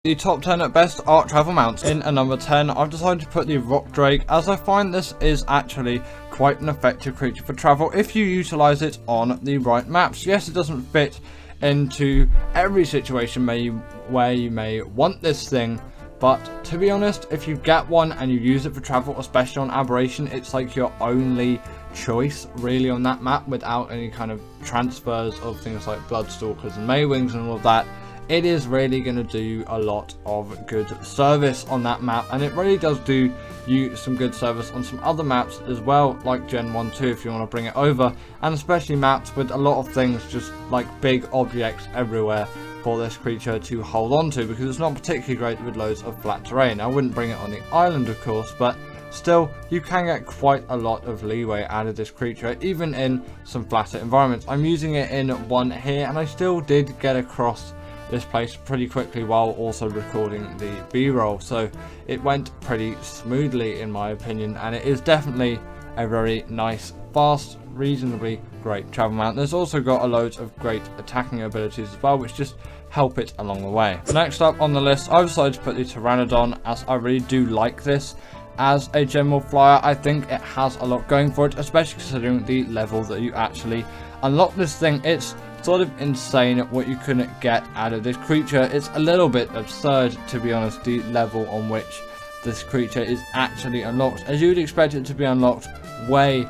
The top 10 at best art travel mounts. In at number 10, I've decided to put the Rock Drake, as I find this is actually quite an effective creature for travel if you utilize it on the right maps. Yes, it doesn't fit into every situation where you may want this thing, but to be honest, if you get one and you use it for travel, especially on Aberration, it's like your only choice really on that map without any kind of transfers of things like Bloodstalkers and Maywings and all of that. It is really going to do a lot of good service on that map, and it really does do you some good service on some other maps as well, like Gen 1 2 if you want to bring it over, and especially maps with a lot of things just like big objects everywhere for this creature to hold on to, because it's not particularly great with loads of flat terrain. I wouldn't bring it on the island of course, but still you can get quite a lot of leeway out of this creature even in some flatter environments. I'm using it in one here and I still did get across this place pretty quickly while also recording the B-roll, so it went pretty smoothly in my opinion, and it is definitely a very nice, fast, reasonably great travel mount. There's also got a load of great attacking abilities as well, which just help it along the way. Next up on the list, I've decided to put the Pteranodon, as I really do like this as a general flyer. I think it has a lot going for it, especially considering the level that you actually unlock this thing. It's sort of insane what you can get out of this creature. It's a little bit absurd, to be honest, the level on which this creature is actually unlocked, as you would expect it to be unlocked way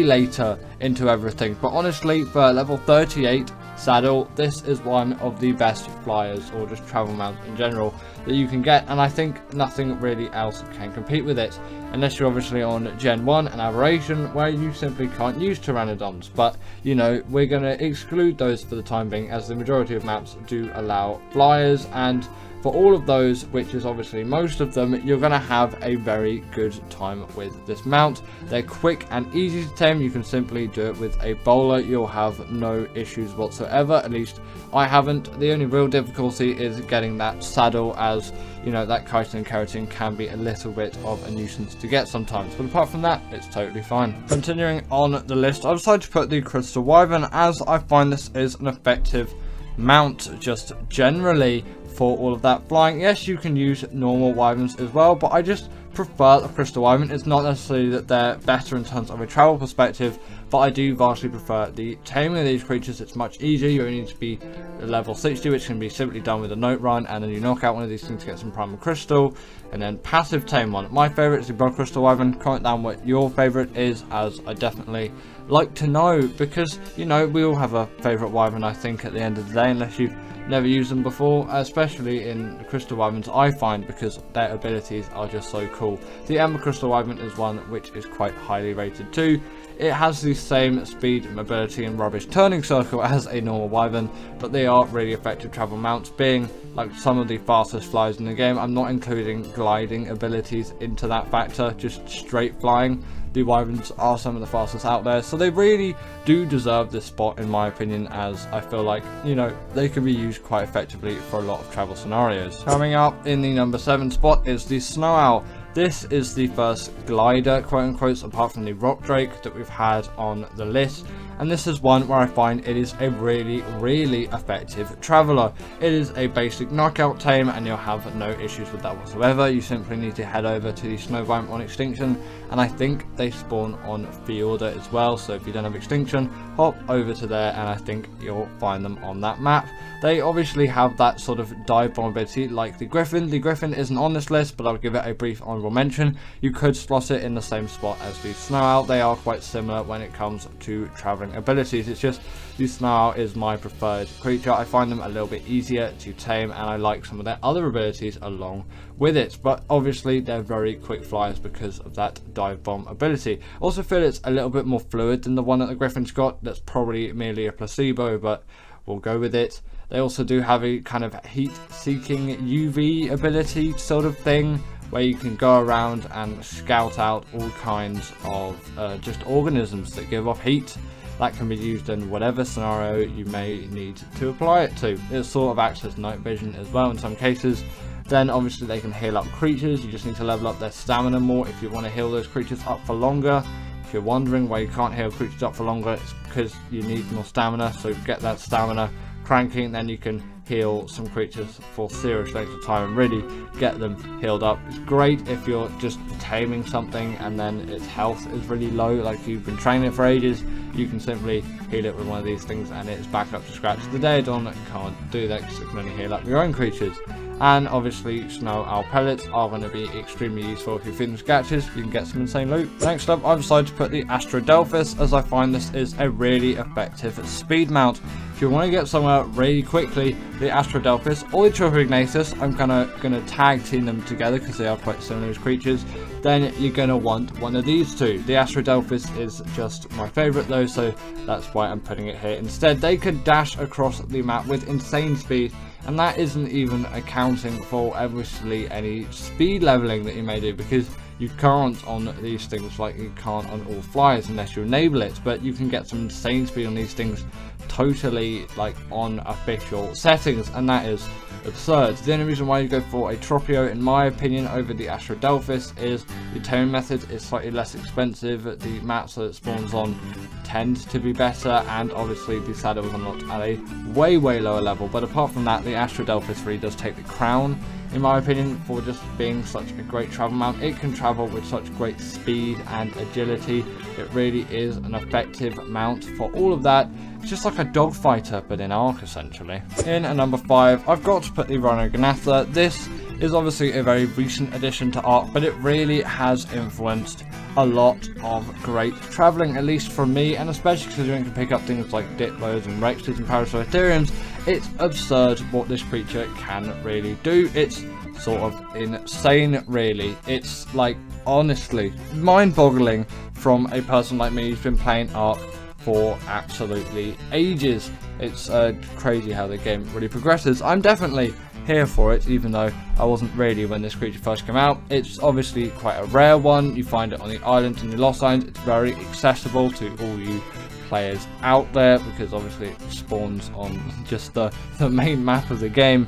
later into everything. But honestly, for level 38 saddle, this is one of the best flyers or just travel mounts in general that you can get, and I think nothing really else can compete with it, unless you're obviously on Gen 1 and Aberration, where you simply can't use Pteranodons. But you know, we're going to exclude those for the time being, as the majority of maps do allow flyers, and for all of those, which is obviously most of them, you're going to have a very good time with this mount. They're quick and easy to tame. You can simply do it with a bowler. You'll have no issues whatsoever, at least I haven't. The only real difficulty is getting that saddle, as you know, that chitin and keratin can be a little bit of a nuisance to get sometimes, but apart from that, it's totally fine. Continuing on the list, I've decided to put the Crystal Wyvern, as I find this is an effective mount just generally for all of that flying. Yes, you can use normal wyverns as well, but I just prefer the Crystal Wyvern. It's not necessarily that they're better in terms of a travel perspective, but I do vastly prefer the taming of these creatures. It's much easier. You only need to be level 60, which can be simply done with a note run, and then you knock out one of these things to get some primal crystal, and then passive tame one. My favourite is the Blood Crystal Wyvern. Comment down what your favourite is, as I definitely like to know, because you know, we all have a favourite wyvern I think at the end of the day, unless you've never used them before, especially in the Crystal Wyverns I find, because their abilities are just so cool. The Ember Crystal Wyvern is one which is quite highly rated too. It has the same speed, mobility and rubbish turning circle as a normal wyvern, but they are really effective travel mounts, being like some of the fastest flyers in the game. I'm not including gliding abilities into that factor, just straight flying. The wyverns are some of the fastest out there, so they really do deserve this spot in my opinion, as I feel like, you know, they can be used quite effectively for a lot of travel scenarios. Coming up in the number 7 spot is the Snow Owl. This is the first glider, quote unquote, apart from the Rock Drake that we've had on the list, and this is one where I find it is a really effective traveller. It is a basic knockout tame, and you'll have no issues with that whatsoever. You simply need to head over to the Snow Biome on Extinction, and I think they spawn on Fjorda as well, so if you don't have Extinction, hop over to there and I think you'll find them on that map. They obviously have that sort of dive bomb ability like the Griffin. The Griffin isn't on this list, but I'll give it a brief honourable mention. You could slot it in the same spot as the Snow Owl. They are quite similar when it comes to travelling abilities. It's just the Snow Owl is my preferred creature. I find them a little bit easier to tame, and I like some of their other abilities along with it, but obviously they're very quick flyers because of that dive bomb ability. Also feel it's a little bit more fluid than the one that the Griffin's got. That's probably merely a placebo, but we'll go with it. They also do have a kind of heat-seeking UV ability sort of thing, where you can go around and scout out all kinds of just organisms that give off heat. That can be used in whatever scenario you may need to apply it to. It sort of acts as night vision as well in some cases. Then obviously they can heal up creatures. You just need to level up their stamina more if you want to heal those creatures up for longer. If you're wondering why you can't heal creatures up for longer, it's because you need more stamina, so get that stamina cranking, then you can heal some creatures for serious lengths of time and really get them healed up. It's great if you're just taming something and then its health is really low, like you've been training it for ages. You can simply heal it with one of these things and it's back up to scratch. The Daedon can't do that because it can only heal up your own creatures. And obviously Snow Owl pellets are going to be extremely useful if you're feeding scratches. You can get some insane loot. Next up, I've decided to put the Astradelphis, as I find this is a really effective speed mount. If you want to get somewhere really quickly, the Astradelphis or the Trophignatus, I'm gonna tag team them together because they are quite similar as creatures. Then you're gonna want one of these two. The Astradelphis is just my favorite though, so that's why I'm putting it here instead. They could dash across the map with insane speed, and that isn't even accounting for obviously any speed leveling that you may do, because you can't on these things like you can't on all flyers unless you enable it, but you can get some insane speed on these things totally like on official settings, and that is absurd. The only reason why you go for a Tropio in my opinion over the Astradelphis is the taming method is slightly less expensive. The maps that it spawns on tend to be better, and obviously the saddles are not at a way lower level, but apart from that, the Astradelphis really does take the crown in my opinion for just being such a great travel mount. It can travel with such great speed and agility. It really is an effective mount for all of that. It's just like a dog fighter but in Ark essentially. In at number 5, I've got to put the Rhinognatha. This is obviously a very recent addition to Ark, but it really has influenced a lot of great traveling, at least from me, and especially considering you can pick up things like Diplos and Rexes and Parasaurians. It's absurd what this creature can really do. It's sort of insane really. It's like honestly mind-boggling from a person like me who's been playing Ark for absolutely ages. It's crazy how the game really progresses. I'm definitely here for it, even though I wasn't really when this creature first came out. It's obviously quite a rare one. You find it on the islands and the Lost Islands. It's very accessible to all you players out there because obviously it spawns on just the main map of the game.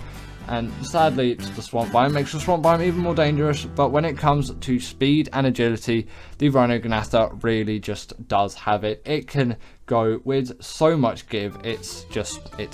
And sadly, it's the swamp biome, makes the swamp biome even more dangerous. But when it comes to speed and agility, the Rhinognatha really just does have it. It can go with so much give. It's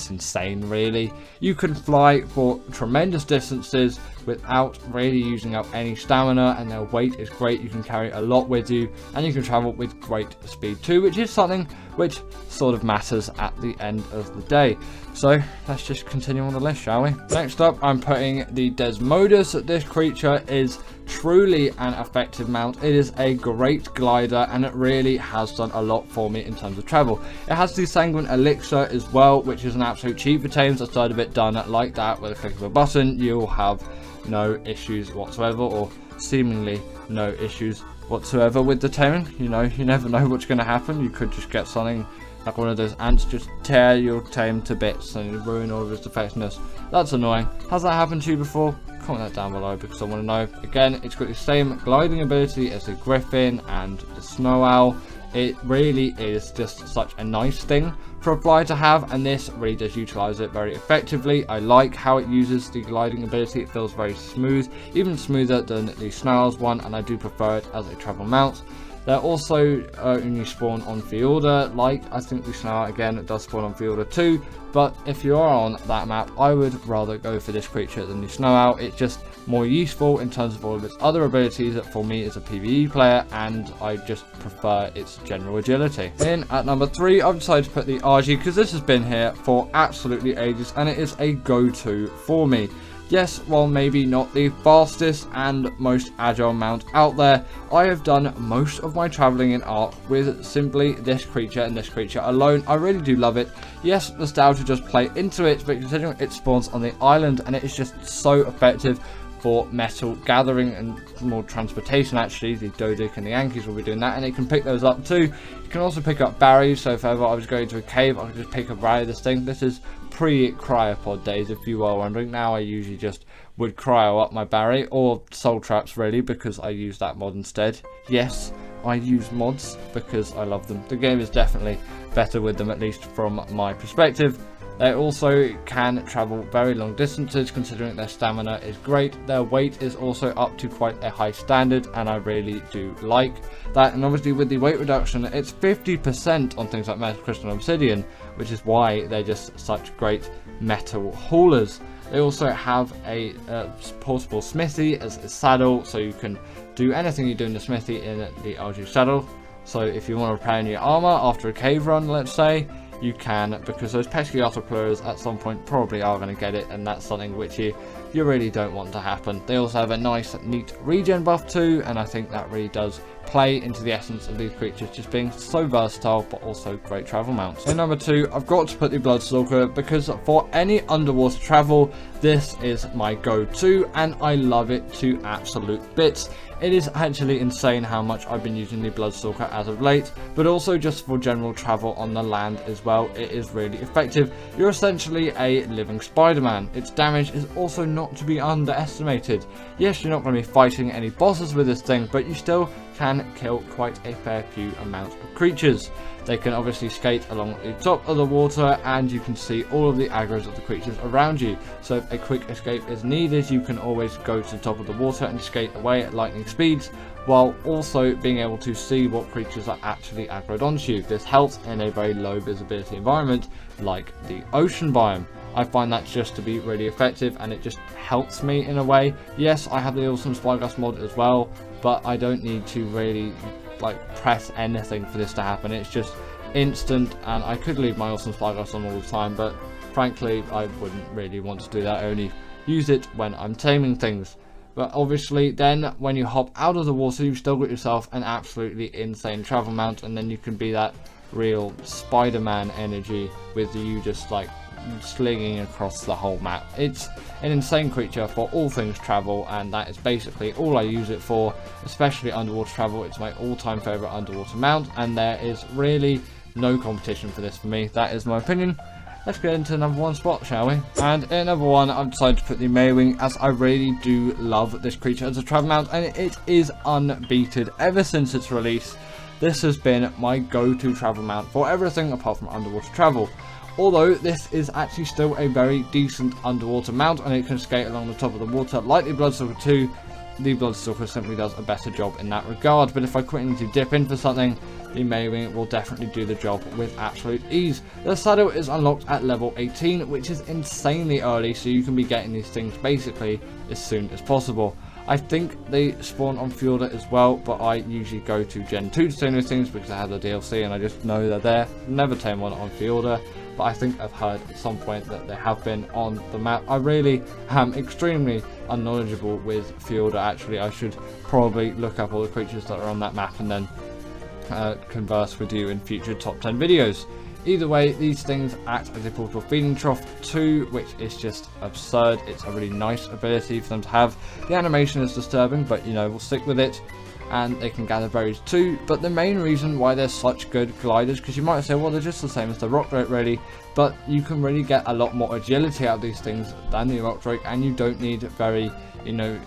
insane really. You can fly for tremendous distances without really using up any stamina, and their weight is great. You can carry a lot with you, and you can travel with great speed too, which is something which sort of matters at the end of the day. So let's just continue on the list, shall we? Next up, I'm putting the Desmodus. This creature is truly an effective mount. It is a great glider, and it really has done a lot for me in terms of travel. It has the Sanguine Elixir as well, which is an absolute cheat for tames. A third of it done like that with a click of a button, you'll have no issues whatsoever, or seemingly no issues whatsoever with the taming. You know, you never know what's going to happen. You could just get something like one of those ants just tear your tame to bits and ruin all of its effectiveness. That's annoying. Has that happened to you before? Comment that down below because I want to know. Again, it's got the same gliding ability as the Griffin and the Snow Owl. It really is just such a nice thing for a flyer to have, and this really does utilize it very effectively. I like how it uses the gliding ability. It feels very smooth, even smoother than the Snow Owl's one, and I do prefer it as a travel mount. They're also only spawn on Fjordur, like I think the Snow Owl, again, it does spawn on Fjordur too, but if you are on that map, I would rather go for this creature than the Snow Owl. It's just more useful in terms of all of its other abilities for me as a PvE player, and I just prefer its general agility. In at number 3, I've decided to put the Argy because this has been here for absolutely ages, and it is a go-to for me. Yes, while maybe not the fastest and most agile mount out there, I have done most of my traveling in Ark with simply this creature and this creature alone. I really do love it. Yes, nostalgia does play into it, but considering it spawns on the island and it is just so effective for metal gathering and more transportation. Actually, the Doedic and the Yankees will be doing that, and it can pick those up too. You can also pick up berries, so if ever I was going to a cave, I could just pick a berry of this thing. This is pre-cryopod days, if you are wondering. Now I usually just would cryo up my berry, or soul traps really, because I use that mod instead. Yes, I use mods because I love them. The game is definitely better with them, at least from my perspective. They also can travel very long distances, considering their stamina is great. Their weight is also up to quite a high standard, and I really do like that. And obviously with the weight reduction, it's 50% on things like metal, crystal, and obsidian, which is why they're just such great metal haulers. They also have a portable smithy as a saddle, so you can do anything you do in the smithy in the LG saddle. So if you want to repair your armor after a cave run, let's say, you can, because those pesky autoclers at some point probably are going to get it, and that's something which you really don't want to happen. They also have a nice neat regen buff too, and I think that really does play into the essence of these creatures just being so versatile but also great travel mounts. In number 2, I've got to put the Bloodstalker, because for any underwater travel, this is my go-to, and I love it to absolute bits. It is actually insane how much I've been using the Bloodstalker as of late, but also just for general travel on the land as well. It is really effective. You're essentially a living Spider-Man. Its damage is also not to be underestimated. Yes, you're not going to be fighting any bosses with this thing, but you still can kill quite a fair few amount of creatures. They can obviously skate along the top of the water, and you can see all of the aggros of the creatures around you. So if a quick escape is needed, you can always go to the top of the water and skate away at lightning speeds, while also being able to see what creatures are actually aggroed onto you. This helps in a very low visibility environment like the ocean biome. I find that just to be really effective, and it just helps me in a way. Yes, I have the awesome Spyglass mod as well, but I don't need to really press anything for this to happen. It's just instant, and I could leave my awesome Spyglass on all the time, but frankly I wouldn't really want to do that. I only use it when I'm taming things. But obviously then when you hop out of the water, you've still got yourself an absolutely insane travel mount, and then you can be that real Spider-Man energy with you just slinging across the whole map. It's an insane creature for all things travel, and that is basically all I use it for, especially underwater travel. It's my all-time favorite underwater mount, and there is really no competition for this for me. That is my opinion. Let's get into number 1 spot, shall we? And in number 1, I've decided to put the Maywing, as I really do love this creature as a travel mount, and it is unbeaten ever since its release. This has been my go-to travel mount for everything apart from underwater travel. Although this is actually still a very decent underwater mount, and it can skate along the top of the water like the Bloodstalker 2, the Bloodstalker simply does a better job in that regard. But if I quickly need to dip in for something, the Maywing will definitely do the job with absolute ease. The saddle is unlocked at level 18, which is insanely early, so you can be getting these things basically as soon as possible. I think they spawn on Fjorda as well, but I usually go to Gen 2 to tame those things because I have the DLC and I just know they're there. Never tame one on Fjorda, but I think I've heard at some point that they have been on the map. I really am extremely unknowledgeable with Fjorda. Actually, I should probably look up all the creatures that are on that map and then converse with you in future top 10 videos. Either way, these things act as a portable feeding trough too, which is just absurd. It's a really nice ability for them to have. The animation is disturbing, but you know, we'll stick with it. And they can gather berries too. But the main reason why they're such good gliders, because you might say, well, they're just the same as the Rock Drake really, but you can really get a lot more agility out of these things than the Rock Drake, and you don't need very, you know,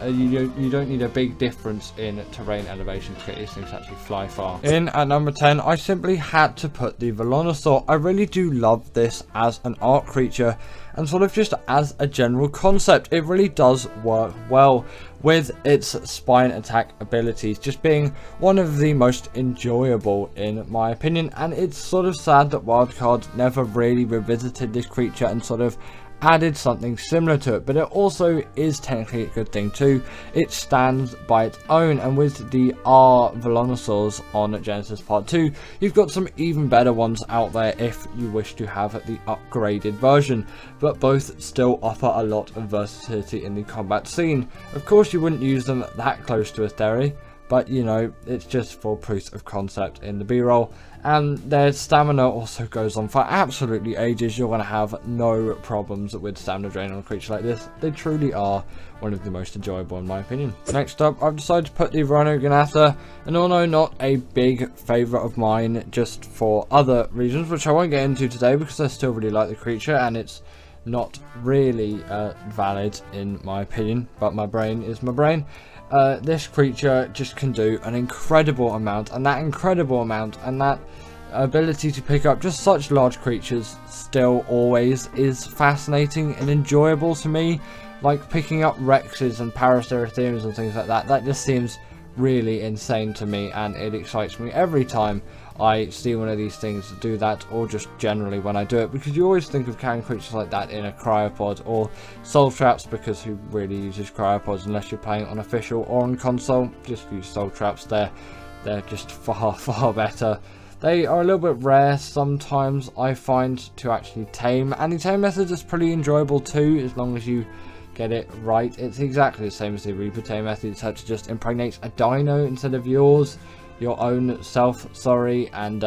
you don't need a big difference in terrain elevation to get these things to actually fly far. In at number 10, I simply had to put the Velonosaur. I really do love this as an art creature, and sort of just as a general concept. It really does work well with its spine attack abilities just being one of the most enjoyable in my opinion. And it's sort of sad that Wildcard never really revisited this creature and sort of added something similar to it, but it also is technically a good thing too. It stands by its own, and with the R Velonosaurs on Genesis Part 2, you've got some even better ones out there if you wish to have the upgraded version, but both still offer a lot of versatility in the combat scene. Of course, you wouldn't use them that close to a theory, but you know, it's just for proof of concept in the B-roll. And their stamina also goes on for absolutely ages. You're going to have no problems with stamina drain on a creature like this. They truly are one of the most enjoyable in my opinion. Next up, I've decided to put the Rhinognatha, and although not a big favourite of mine, just for other reasons, which I won't get into today because I still really like the creature and it's not really valid in my opinion, but my brain is my brain. This creature just can do an incredible amount, and that ability to pick up just such large creatures still always is fascinating and enjoyable to me. Like picking up Rexes and Paraceratheriums and things like that. That just seems really insane to me, and it excites me every time I see one of these things do that, or just generally when I do it, because you always think of carrying creatures like that in a cryopod or soul traps, because who really uses cryopods unless you're playing on official or on console? Just use soul traps. They're just far better. They are a little bit rare sometimes, I find, to actually tame, and the tame method is pretty enjoyable too, as long as you get it right. It's exactly the same as the Reaper tame method, except to just impregnate a dino instead of your own self, and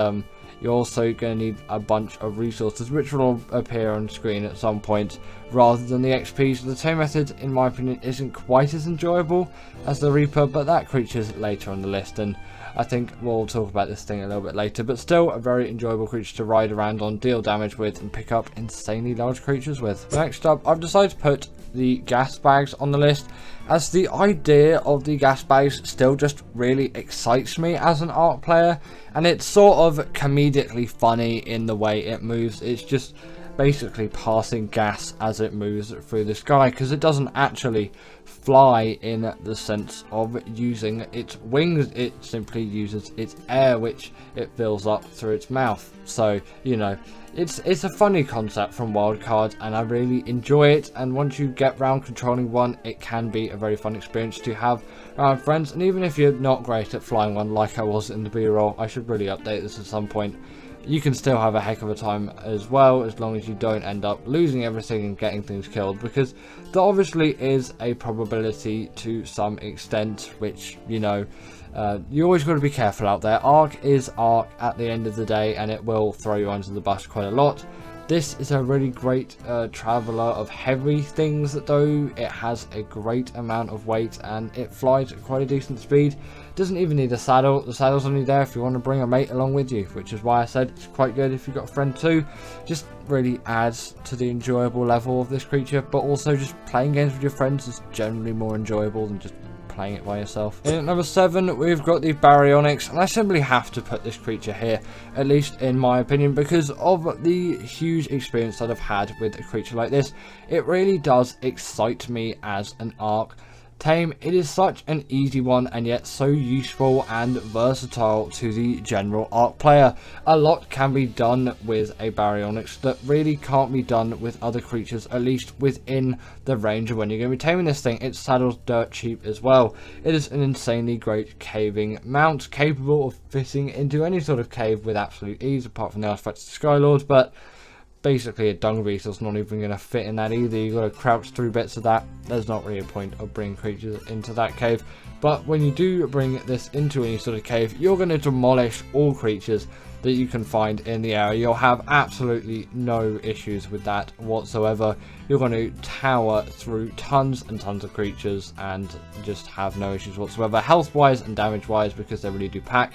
you're also going to need a bunch of resources which will appear on screen at some point rather than the XP. So the tame method, in my opinion, isn't quite as enjoyable as the Reaper, but that creature's later on the list, and I think we'll talk about this thing a little bit later, but still a very enjoyable creature to ride around on, deal damage with, and pick up insanely large creatures with. Next up, I've decided to put the gas bags on the list, as the idea of the gas bags still just really excites me as an ARK player, and it's sort of comedically funny in the way it moves. It's just basically passing gas as it moves through the sky, because it doesn't actually fly in the sense of using its wings. It simply uses its air, which it fills up through its mouth. So, you know, it's a funny concept from Wildcard, and I really enjoy it, and once you get round controlling one, it can be a very fun experience to have around friends. And even if you're not great at flying one like I was in the B-roll, I should really update this at some point, you can still have a heck of a time as well, as long as you don't end up losing everything and getting things killed, because there obviously is a probability to some extent, which, you know, you always got to be careful out there. ARK is ARK at the end of the day, and it will throw you under the bus quite a lot. This is a really great traveller of heavy things, though. It has a great amount of weight, and it flies at quite a decent speed. Doesn't even need a saddle. The saddle's only there if you want to bring a mate along with you, which is why I said it's quite good if you've got a friend too. Just really adds to the enjoyable level of this creature, but also just playing games with your friends is generally more enjoyable than just playing it by yourself. In at number 7, we've got the Baryonyx, and I simply have to put this creature here, at least in my opinion, because of the huge experience that I've had with a creature like this. It really does excite me as an ARK tame. It is such an easy one, and yet so useful and versatile to the general ARK player. A lot can be done with a Baryonyx that really can't be done with other creatures, at least within the range of when you're going to be taming this thing. Its saddle's dirt cheap as well. It is an insanely great caving mount, capable of fitting into any sort of cave with absolute ease, apart from the artifacts of Skylord, but basically a dung beetle's not even going to fit in that either. You've got to crouch through bits of that. There's not really a point of bringing creatures into that cave. But when you do bring this into any sort of cave, you're going to demolish all creatures that you can find in the area. You'll have absolutely no issues with that whatsoever. You're going to tower through tons and tons of creatures and just have no issues whatsoever, health wise and damage wise, because they really do pack.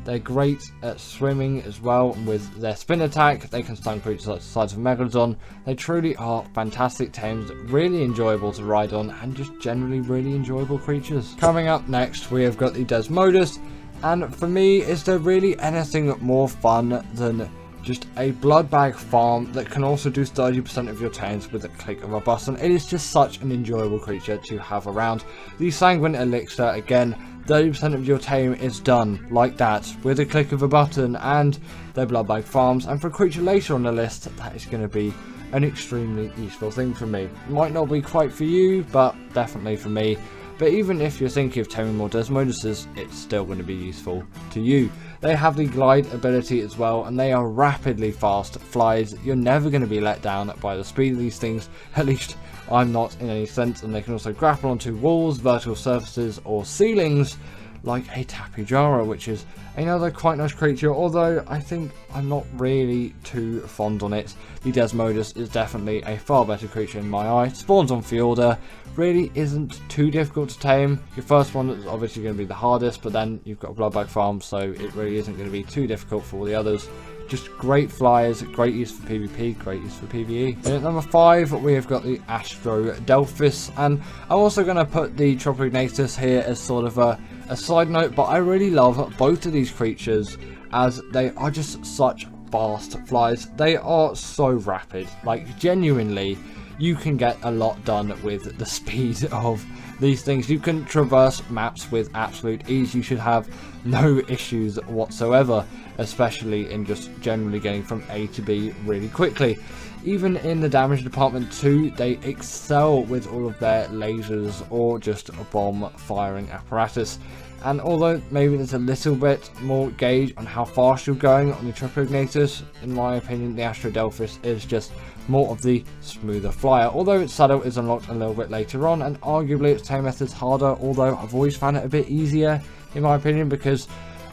They're great at swimming as well. With their spin attack, they can stun creatures like the size of Megalodon. They truly are fantastic tames, really enjoyable to ride on, and just generally really enjoyable creatures. Coming up next, we have got the Desmodus, and for me, is there really anything more fun than just a blood bag farm that can also do 30% of your tames with a click of a button? It is just such an enjoyable creature to have around. The Sanguine Elixir, again, 30% of your tame is done like that with a click of a button, and their blood bag farms. And for a creature later on the list, that is going to be an extremely useful thing for me. Might not be quite for you, but definitely for me. But even if you're thinking of taming more Desmoduses, it's still going to be useful to you. They have the glide ability as well, and they are rapidly fast flies. You're never going to be let down by the speed of these things, at least I'm not in any sense. And they can also grapple onto walls, vertical surfaces, or ceilings, like a Tapejara, which is another quite nice creature, although I think I'm not really too fond on it. The Desmodus is definitely a far better creature in my eye. Spawns on Fjorda, really isn't too difficult to tame. Your first one is obviously going to be the hardest, but then you've got a Bloodbag farm, so it really isn't going to be too difficult for all the others. Just great flyers, great use for PvP, great use for PvE. And at number 5, we have got the Astrodelphis, and I'm also going to put the Tropignatus here as sort of a side note, but I really love both of these creatures as they are just such fast flies. They are so rapid, like genuinely you can get a lot done with the speed of these things. You can traverse maps with absolute ease. You should have no issues whatsoever, especially in just generally getting from A to B really quickly. Even in the damage department too, they excel with all of their lasers or just bomb firing apparatus. And although maybe there's a little bit more gauge on how fast you're going on the Triple Ignitors, in my opinion the Astrodelphis is just more of the smoother flyer. Although its saddle is unlocked a little bit later on, and arguably its tame method's harder, although I've always found it a bit easier in my opinion, because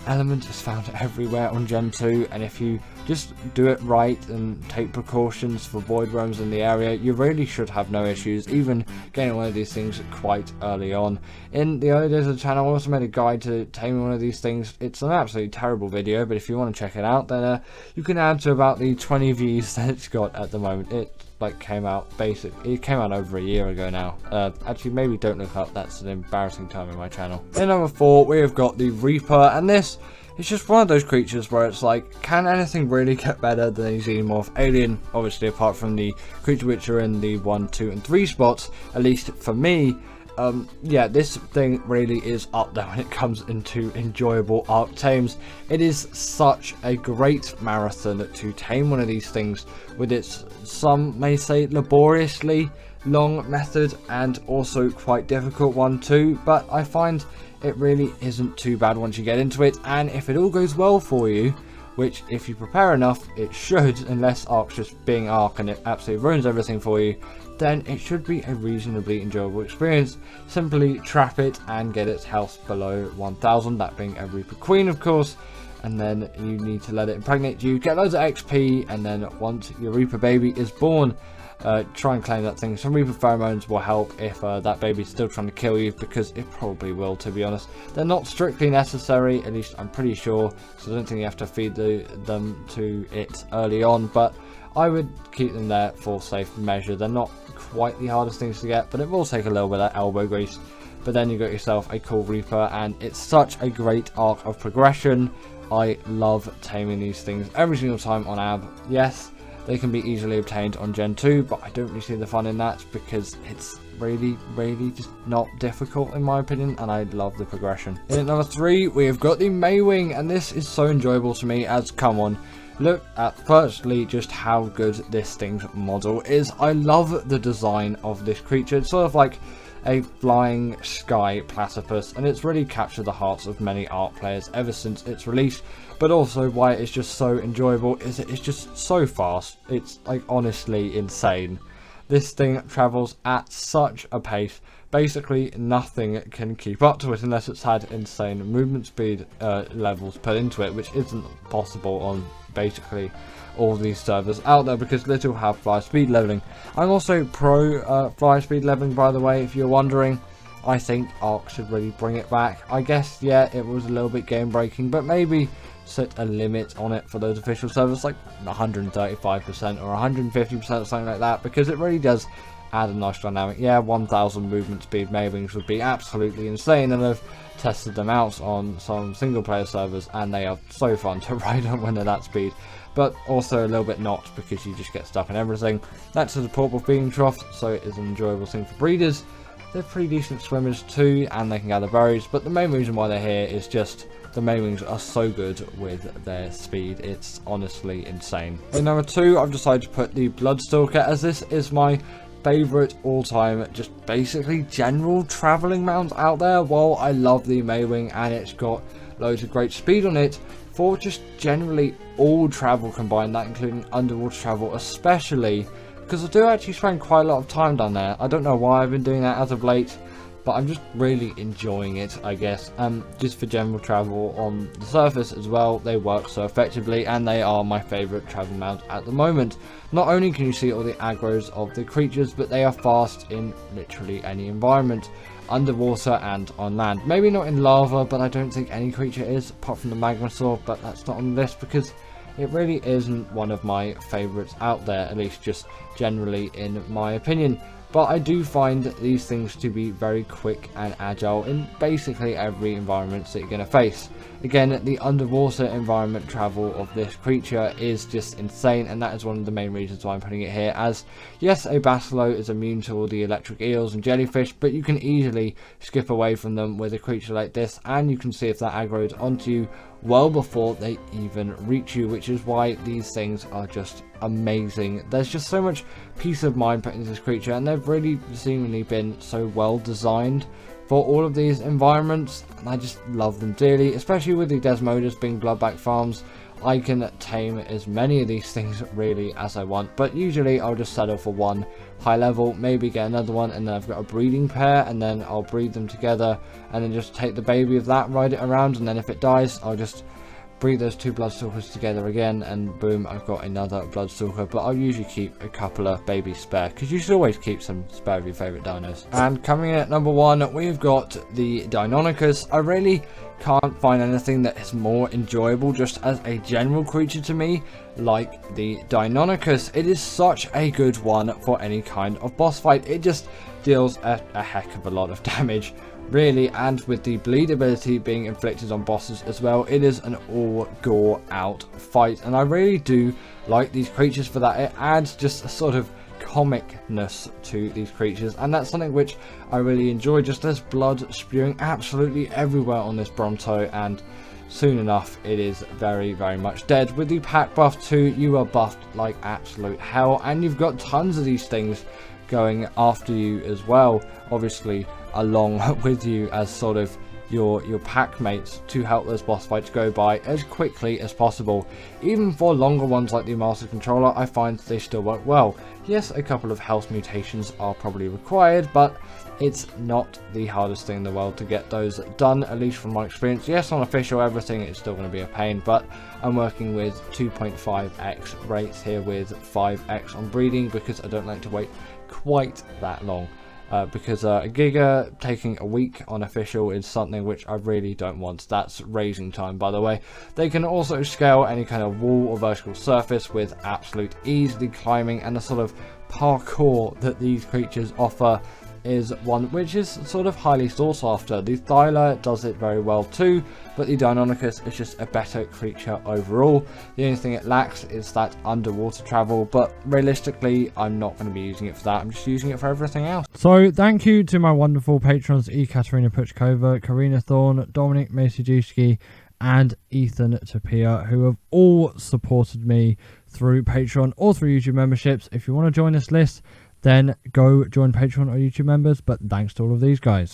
Element is found everywhere on Gen 2, and if you just do it right and take precautions for void roams in the area, you really should have no issues, even getting one of these things quite early on. In the early days of the channel, I also made a guide to taming one of these things. It's an absolutely terrible video, but if you want to check it out, then you can add to about the 20 views that it's got at the moment. It came out over a year ago now. Actually, maybe don't look up, that's an embarrassing time in my channel. In number 4 we have got the Reaper, and this is just one of those creatures where it's like, can anything really get better than a Xenomorph alien? Obviously apart from the creature which are in the 1, 2 and 3 spots, at least for me. Yeah, this thing really is up there when it comes into enjoyable arc tames. It is such a great marathon to tame one of these things with its, some may say, laboriously long method, and also quite difficult one too, but I find it really isn't too bad once you get into it. And if it all goes well for you, which if you prepare enough it should, unless Arc's just being Arc and it absolutely ruins everything for you, then it should be a reasonably enjoyable experience. Simply trap it and get its health below 1000, that being a Reaper Queen of course, and then you need to let it impregnate you, get loads of XP, and then once your Reaper baby is born, try and claim that thing. Some Reaper pheromones will help if that baby's still trying to kill you, because it probably will, to be honest. They're not strictly necessary, at least I'm pretty sure, so I don't think you have to feed them to it early on, but I would keep them there for safe measure. They're not quite the hardest things to get, but it will take a little bit of elbow grease. But then you got yourself a cool Reaper, and it's such a great arc of progression. I love taming these things every single time on AB. Yes, they can be easily obtained on Gen 2, but I don't really see the fun in that, because it's really just not difficult in my opinion, and I love the progression. In at number 3 we have got the Maywing, and this is so enjoyable to me, as come on, look at firstly just how good this thing's model is. I love the design of this creature. It's sort of like a flying sky platypus, and it's really captured the hearts of many Arc players ever since its release. But also why it's just so enjoyable is it's just so fast. It's like honestly insane. This thing travels at such a pace, basically nothing can keep up to it unless it's had insane movement speed levels put into it, which isn't possible on basically all these servers out there, because little have fly speed leveling. I'm also pro fly speed leveling, by the way, if you're wondering. I think Arc should really bring it back. I guess, yeah, it was a little bit game breaking, but maybe set a limit on it for those official servers, like 135% or 150% or something like that, because it really does add a nice dynamic. Yeah, 1000 movement speed Maywings would be absolutely insane, and I've tested them out on some single player servers and they are so fun to ride on when they're that speed, but also a little bit not, because you just get stuck in everything. That's a portable feeding trough, so it is an enjoyable thing for breeders. They're pretty decent swimmers too, and they can gather berries, but the main reason why they're here is just the Maywings are so good with their speed. It's honestly insane. In number 2, I've decided to put the Bloodstalker, as this is my favourite all-time, just basically general travelling mount out there. While I love the Maywing and it's got loads of great speed on it, for just generally all travel combined, that including underwater travel especially, because I do actually spend quite a lot of time down there. I don't know why I've been doing that as of late, but I'm just really enjoying it, I guess. Just for general travel on the surface as well, they work so effectively, and they are my favourite travel mount at the moment. Not only can you see all the aggros of the creatures, but they are fast in literally any environment, underwater and on land. Maybe not in lava, but I don't think any creature is, apart from the Magmasaur, but that's not on the list because it really isn't one of my favourites out there, at least just generally in my opinion. but I do find these things to be very quick and agile in basically every environment that you're going to face. Again, the underwater environment travel of this creature is just insane, and that is one of the main reasons why I'm putting it here, as yes, a Basilo is immune to all the electric eels and jellyfish, but you can easily skip away from them with a creature like this, and you can see if that aggroed onto you well before they even reach you, which is why these things are just amazing. There's just so much peace of mind put into this creature, and they've really seemingly been so well designed for all of these environments, and I just love them dearly, especially with the Desmodus being bloodback farms. I can tame as many of these things really as I want, but usually I'll just settle for one high level, maybe get another one, and then I've got a breeding pair, and then I'll breed them together, and then just take the baby of that, ride it around, and then if it dies, I'll just breed those two Bloodstalkers together again, and boom, I've got another Bloodstalker. But I'll usually keep a couple of babies spare, because you should always keep some spare of your favourite dinos. And coming in at number 1, we've got the Deinonychus. I really can't find anything that is more enjoyable just as a general creature to me like the Deinonychus. It is such a good one for any kind of boss fight. It just deals a heck of a lot of damage, really, and with the bleed ability being inflicted on bosses as well, it is an all gore out fight, and I really do like these creatures for that. It adds just a sort of comicness to these creatures, and that's something which I really enjoy. Just there's blood spewing absolutely everywhere on this Bronto, and soon enough it is very much dead. With the pack buff too, you are buffed like absolute hell, and you've got tons of these things going after you as well, obviously along with you as sort of your pack mates, to help those boss fights go by as quickly as possible. Even for longer ones like the Master Controller, I find they still work well. Yes, a couple of health mutations are probably required, but it's not the hardest thing in the world to get those done, at least from my experience. Yes, on official everything it's still going to be a pain, but I'm working with 2.5x rates here with 5x on breeding, because I don't like to wait quite that long. Because a Giga taking a week on official is something which I really don't want. That's raising time, by the way. They can also scale any kind of wall or vertical surface with absolute ease. The climbing and the sort of parkour that these creatures offer is one which is sort of highly sought after. The Thyla does it very well too, but the Deinonychus is just a better creature overall. The only thing it lacks is that underwater travel, but realistically I'm not going to be using it for that. I'm just using it for everything else. So thank you to my wonderful patrons Ekaterina Puchkova, Karina Thorne, Dominic Masijewski and Ethan Tapia, who have all supported me through Patreon or through YouTube memberships. If you want to join this list, then go join Patreon or YouTube members, but thanks to all of these guys.